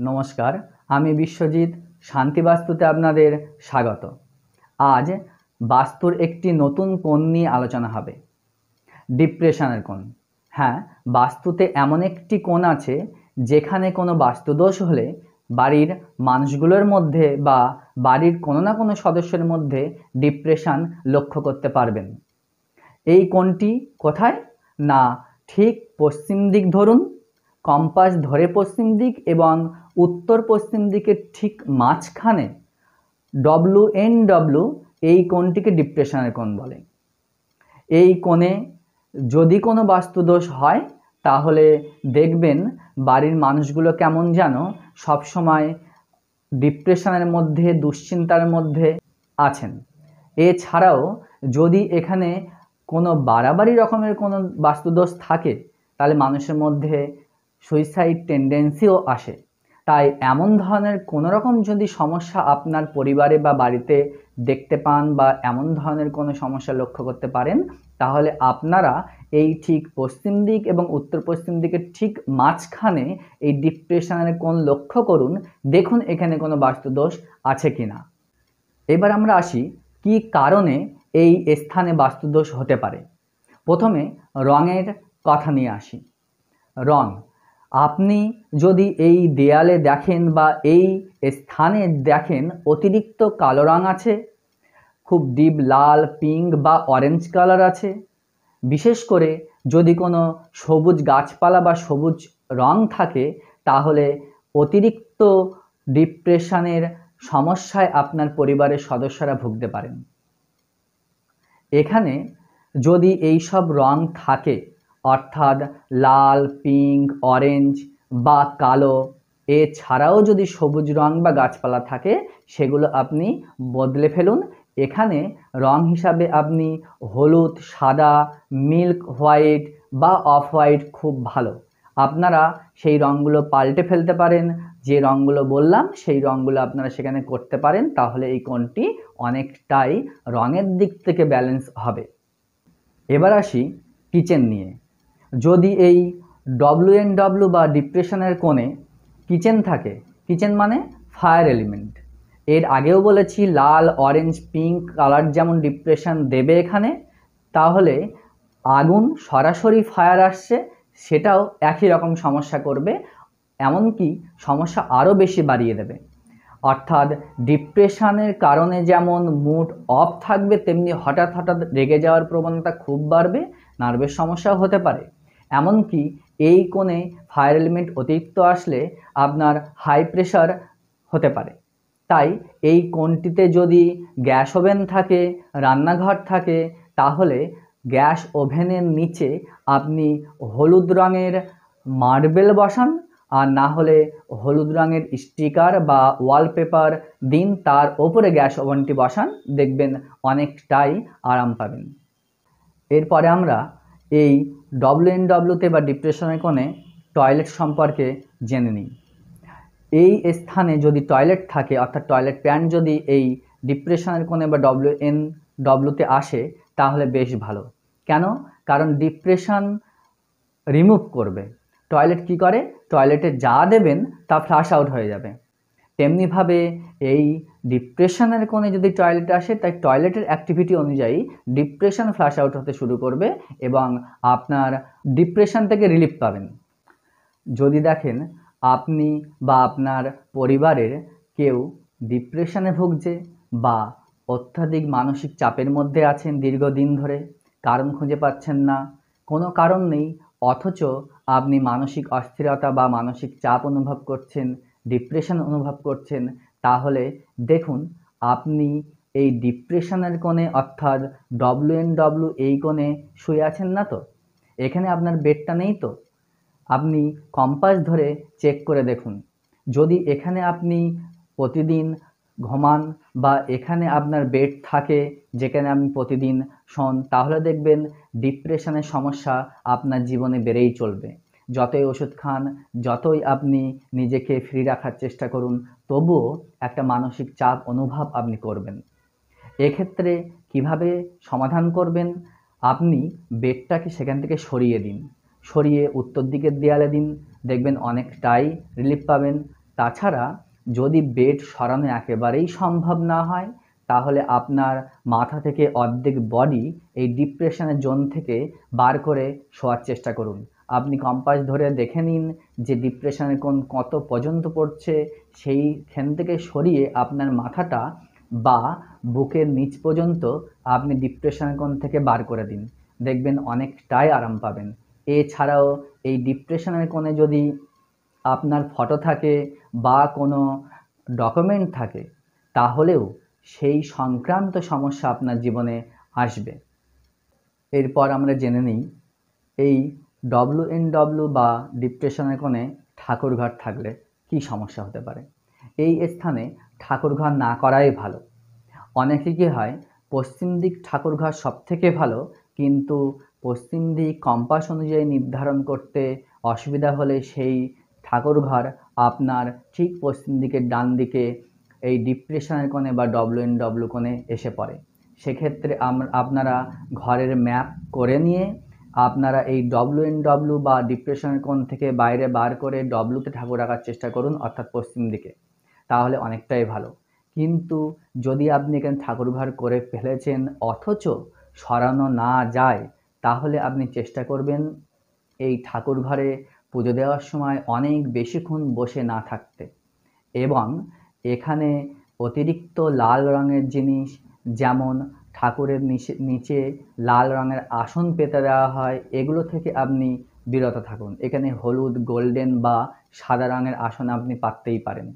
নমস্কার, আমি বিশ্বজিৎ। শান্তি বাস্তুতে আপনাদের স্বাগত। আজ বাস্তুর একটি নতুন কোণ নিয়ে আলোচনা হবে, ডিপ্রেশনের কোণ। হ্যাঁ, বাস্তুতে এমন একটি কোণ আছে যেখানে কোনো বাস্তুদোষ হলে বাড়ির মানুষগুলোর মধ্যে বা বাড়ির কোনো না কোনো সদস্যের মধ্যে ডিপ্রেশন লক্ষ্য করতে পারবেন। এই কোণটি কোথায়? না, ঠিক পশ্চিম দিক ধরুন, কম্পাস ধরে পশ্চিম দিক এবং উত্তর পশ্চিম দিকের ঠিক মাঝখানে WNW, এই কোণটিকে ডিপ্রেশনের কোণ বলে। এই কোণে যদি কোনো বাস্তুদোষ হয় তাহলে দেখবেন বাড়ির মানুষগুলো কেমন যেন সবসময় ডিপ্রেশনের মধ্যে, দুশ্চিন্তার মধ্যে আছেন। এছাড়াও যদি এখানে কোনো বাড়াবাড়ি রকমের কোনো বাস্তুদোষ থাকে তাহলে মানুষের মধ্যে সুইসাইড টেন্ডেন্সিও আসে। তাই এমন ধরনের কোনো রকম যদি সমস্যা আপনার পরিবারে বা বাড়িতে দেখতে পান বা এমন ধরনের কোনো সমস্যা লক্ষ্য করতে পারেন, তাহলে আপনারা এই ঠিক পশ্চিম দিক এবং উত্তর পশ্চিম দিকের ঠিক মাঝখানে এই ডিপ্রেশনের কোণ লক্ষ্য করুন, দেখুন এখানে কোনো বাস্তুদোষ আছে কিনা। এবার আমরা আসি কি কারণে এই স্থানে বাস্তুদোষ হতে পারে। প্রথমে রঙের কথা নিয়ে আসি। রং, আপনি যদি এই দেয়ালে দেখেন বা এই স্থানে দেখেন অতিরিক্ত কালো রং আছে, খুব ডিপ লাল, পিঙ্ক বা অরেঞ্জ কালার আছে, বিশেষ করে যদি কোনো সবুজ গাছপালা বা সবুজ রং থাকে, তাহলে অতিরিক্ত ডিপ্রেশনের সমস্যায় আপনার পরিবারের সদস্যরা ভুগতে পারেন। এখানে যদি এই সব রং থাকে, অর্থাৎ লাল, পিঙ্ক, অরেঞ্জ বা কালো, এছাড়াও যদি সবুজ রং বা গাছপালা থাকে, সেগুলো আপনি বদলে ফেলুন। এখানে রং হিসাবে আপনি হলুদ, সাদা, মিল্ক হোয়াইট বা অফ হোয়াইট খুব ভালো। আপনারা সেই রঙগুলো পাল্টে ফেলতে পারেন। যে রঙগুলো বললাম সেই রঙগুলো আপনারা সেখানে করতে পারেন, তাহলে এই কোণটি অনেকটাই রঙের দিক থেকে ব্যালেন্স হবে। এবার আসি কিচেন নিয়ে। যদি এই WNW বা ডিপ্রেশনের কোণে কিচেন থাকে, কিচেন মানে ফায়ার এলিমেন্ট। এর আগেও বলেছি লাল, অরেঞ্জ, পিঙ্ক কালার যেমন ডিপ্রেশন দেবে এখানে, তাহলে আগুন সরাসরি ফায়ার আসছে সেটাও একই রকম সমস্যা করবে, এমনকি সমস্যা আরও বেশি বাড়িয়ে দেবে। অর্থাৎ ডিপ্রেশনের কারণে যেমন মুড অফ থাকবে, তেমনি হঠাৎ হঠাৎ রেগে যাওয়ার প্রবণতা খুব বাড়বে, নার্ভের সমস্যাও হতে পারে। এমনকি এই কোণে ফায়ার এলিমেন্ট অতিরিক্ত আসলে আপনার হাই প্রেশার হতে পারে। তাই এই কোণটিতে যদি গ্যাস ওভেন থাকে, রান্নাঘর থাকে, তাহলে গ্যাস ওভেনের নিচে আপনি হলুদ রঙের মার্বেল বসান, আর না হলে হলুদ রঙের স্টিকার বা ওয়ালপেপার দিন, তার ওপরে গ্যাস ওভেনটি বসান, দেখবেন অনেকটাই আরাম পাবেন। এরপরে আমরা এই WNWতে বা ডিপ্রেশনের কোণে টয়লেট সম্পর্কে জেনে নিই। এই স্থানে যদি টয়লেট থাকে, অর্থাৎ টয়লেট প্যান্ট যদি এই ডিপ্রেশনের কোণে বা WNWতে আসে, তাহলে বেশ ভালো। কেন? কারণ ডিপ্রেশন রিমুভ করবে। টয়লেট কি করে? টয়লেটে যা দেবেন তা ফ্লাশ আউট হয়ে যাবে। তেমনিভাবে এই ডিপ্রেশনের কোণে যদি টয়লেট আসে, তাই টয়লেটের অ্যাক্টিভিটি অনুযায়ী ডিপ্রেশন ফ্লাশ আউট হতে শুরু করবে এবং আপনার ডিপ্রেশন থেকে রিলিফ পাবেন। যদি দেখেন আপনি বা আপনার পরিবারের কেউ ডিপ্রেশনে ভুগছে বা অত্যাধিক মানসিক চাপের মধ্যে আছেন দীর্ঘদিন ধরে, কারণ খুঁজে পাচ্ছেন না, কোনো কারণ নেই, অথচ আপনি মানসিক অস্থিরতা বা মানসিক চাপ অনুভব করছেন, ডিপ্রেশন অনুভব করছেন, তাহলে দেখুন আপনি এই ডিপ্রেশনের কোণে অর্থাৎ WNW এই কোণে শুয়ে আছেন না তো? এখানে আপনার বেডটা নেই তো? আপনি কম্পাস ধরে চেক করে দেখুন। যদি এখানে আপনি প্রতিদিন ঘুমান বা এখানে আপনার বেড থাকে যেখানে আপনি প্রতিদিন শোন, তাহলে দেখবেন ডিপ্রেশনের সমস্যা আপনার জীবনে বেড়েই চলবে। যতই ওষুধ খান, যতই আপনি নিজেকে ফ্রি রাখার চেষ্টা করুন, তবুও একটা মানসিক চাপ অনুভব আপনি করবেন। এক্ষেত্রে কিভাবে সমাধান করবেন? আপনি বেডটাকে সেখান থেকে সরিয়ে দিন, সরিয়ে উত্তর দিকের দেয়ালে দিন, দেখবেন অনেকটাই রিলিফ পাবেন। তাছাড়া যদি বেড সরানো একেবারেই সম্ভব না হয়, তাহলে আপনার মাথা থেকে অর্ধেক বডি এই ডিপ্রেশনের জোন থেকে বার করে শোয়ার চেষ্টা করুন। আপনি কম্পাস ধরে দেখে নিন যে ডিপ্রেশনের কোণ কত পর্যন্ত পড়ছে, সেইখান থেকে সরিয়ে আপনার মাথাটা বা বুকের নিচ পর্যন্ত আপনি ডিপ্রেশনের কোণ থেকে বার করে দিন। দেখবেন অনেকটাই আরাম পাবেন। এছাড়াও এই ডিপ্রেশনের কোণে যদি আপনার ফটো থাকে বা কোনো ডকুমেন্ট থাকে, তাহলেও সেই সংক্রান্ত সমস্যা আপনার জীবনে আসবে। এরপর আমরা জেনে নিই এই WNW বা ডিপ্রেশনের কোণে ঠাকুরঘর থাকলে কি সমস্যা হতে পারে। এই স্থানে ঠাকুরঘর না করাই ভালো। অনেকে কি হয়, পশ্চিম দিক ঠাকুরঘর সবথেকে ভালো, কিন্তু পশ্চিম দিক কম্পাস অনুযায়ী নির্ধারণ করতে অসুবিধা হলে সেই ঠাকুরঘর আপনার ঠিক পশ্চিম দিকের ডান দিকে এই ডিপ্রেশনের কোণে বা WNW কোণে এসে পড়ে। সেক্ষেত্রে আপনারা ঘরের ম্যাপ করে নিয়ে আপনারা এই WNW বা ডিপ্রেশনের কোণ থেকে বাইরে বার করে ডব্লুতে ঠাকুর রাখার চেষ্টা করুন, অর্থাৎ পশ্চিম দিকে, তাহলে অনেকটাই ভালো। কিন্তু যদি আপনি এখানে ঠাকুরঘর করে ফেলেছেন অথচ সরানো না যায়, তাহলে আপনি চেষ্টা করবেন এই ঠাকুরঘরে পুজো দেওয়ার সময় অনেক বেশিক্ষণ বসে না থাকতে, এবং এখানে অতিরিক্ত লাল রঙের জিনিস, যেমন ঠাকুরের নিচে লাল রঙের আসন পেতে দেওয়া হয়, এগুলো থেকে আপনি বিরত থাকুন। এখানে হলুদ, গোল্ডেন বা সাদা রঙের আসন আপনি পাততেই পারেন।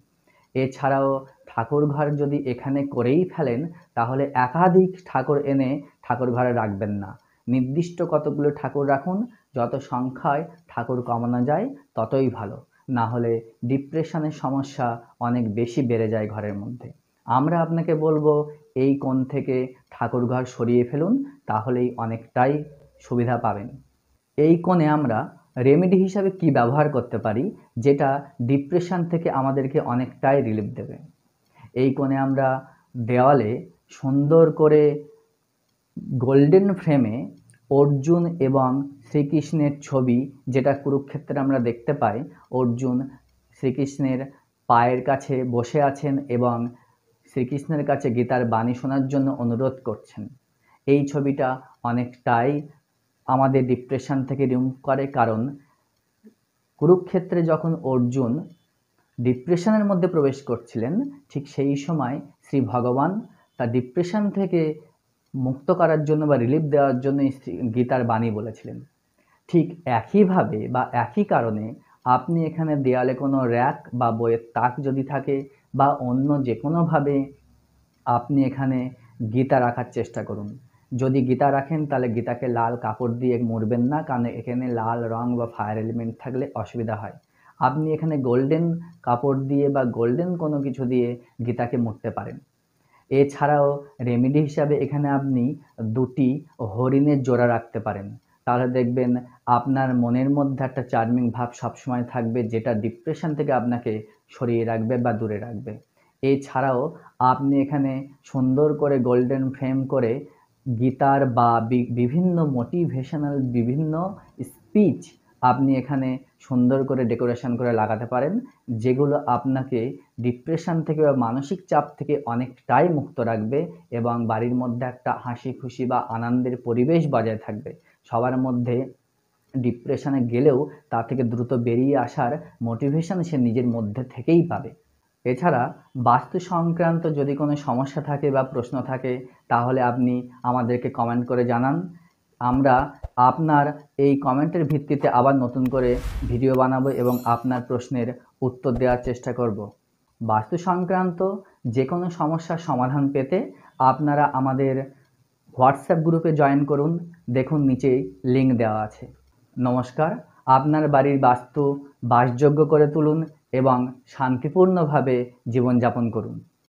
এছাড়াও ঠাকুরঘর যদি এখানে করেই ফেলেন, তাহলে একাধিক ঠাকুর এনে ঠাকুরঘরে রাখবেন না। নির্দিষ্ট কতগুলো ঠাকুর রাখুন, যত সংখ্যায় ঠাকুর কমানো যায় ততই ভালো। না হলে ডিপ্রেশনের সমস্যা অনেক বেশি বেড়ে যায় ঘরের মধ্যে। আমরা আপনাকে বলবো এই কোণ থেকে ঠাকুরঘর সরিয়ে ফেলুন, তাহলেই অনেকটাই সুবিধা পাবেন। এই কোণে আমরা রেমেডি হিসাবে কি ব্যবহার করতে পারি, যেটা ডিপ্রেশন থেকে আমাদেরকে অনেকটাই রিলিফ দেবে। এই কোণে আমরা দেওয়ালে সুন্দর করে গোল্ডেন ফ্রেমে অর্জুন এবং শ্রীকৃষ্ণের ছবি, যেটা কুরুক্ষেত্রে আমরা দেখতে পাই, অর্জুন শ্রীকৃষ্ণের পায়ের কাছে বসে আছেন এবং শ্রীকৃষ্ণের কাছে গীতার বাণী শোনার জন্য অনুরোধ করছেন। এই ছবিটা অনেকটাই আমাদের ডিপ্রেশন থেকে রিমুভ করে, কারণ কুরুক্ষেত্রে যখন অর্জুন ডিপ্রেশনের মধ্যে প্রবেশ করছিলেন, ঠিক সেই সময় শ্রী ভগবান তার ডিপ্রেশন থেকে মুক্ত করার জন্য বা রিলিফ দেওয়ার জন্য গীতার বাণী বলেছিলেন। ঠিক একইভাবে বা একই কারণে আপনি এখানে দেয়ালে কোনো র্যাক বা বইয়ের তাক যদি থাকে বা অন্য যে কোনোভাবে আপনি এখানে গীতা রাখার চেষ্টা করুন। যদি গীতা রাখেন তাহলে গীতাকে লাল কাপড় দিয়ে মুড়বেন না, কারণ এখানে লাল রং বা ফায়ার এলিমেন্ট থাকলে অসুবিধা হয়। আপনি এখানে গোল্ডেন কাপড় দিয়ে বা গোল্ডেন কোনো কিছু দিয়ে গীতাকে মুড়তে পারেন। এছাড়াও রেমেডি হিসাবে এখানে আপনি দুটি হরিণের জোড়া রাখতে পারেন, তাহলে দেখবেন আপনার মনের মধ্যে একটা চার্মিং ভাব সবসময় থাকবে, যেটা ডিপ্রেশন থেকে আপনাকে সরিয়ে রাখবে বা দূরে রাখবে। এছাড়াও আপনি এখানে সুন্দর করে গোল্ডেন ফ্রেম করে গীতার বা বিভিন্ন মোটিভেশনাল বিভিন্ন স্পিচ আপনি এখানে সুন্দর করে ডেকোরেশন করে লাগাতে পারেন, যেগুলো আপনাকে ডিপ্রেশন থেকে বা মানসিক চাপ থেকে অনেকটাই মুক্ত রাখবে এবং বাড়ির মধ্যে একটা হাসি খুশি বা আনন্দের পরিবেশ বজায় থাকবে। সবার মধ্যে ডিপ্রেশনে গেলেও তা থেকে দ্রুত বেরিয়ে আসার মোটিভেশন সে নিজের মধ্যে থেকেই পাবে। এছাড়া বাস্তু সংক্রান্ত যদি কোনো সমস্যা থাকে বা প্রশ্ন থাকে, তাহলে আপনি আমাদেরকে কমেন্ট করে জানান। আমরা আপনার এই কমেন্টের ভিত্তিতে আবার নতুন করে ভিডিও বানাবো এবং আপনার প্রশ্নের উত্তর দেওয়ার চেষ্টা করব। বাস্তু সংক্রান্ত যে কোনো সমস্যার সমাধান পেতে আপনারা আমাদের হোয়াটসঅ্যাপ গ্রুপে জয়েন করুন, দেখুন নিচেই লিঙ্ক দেওয়া আছে। নমস্কার। আপনার বাড়ির বাস্তু বাসযোগ্য করে তুলুন এবং শান্তিপূর্ণভাবে জীবনযাপন করুন।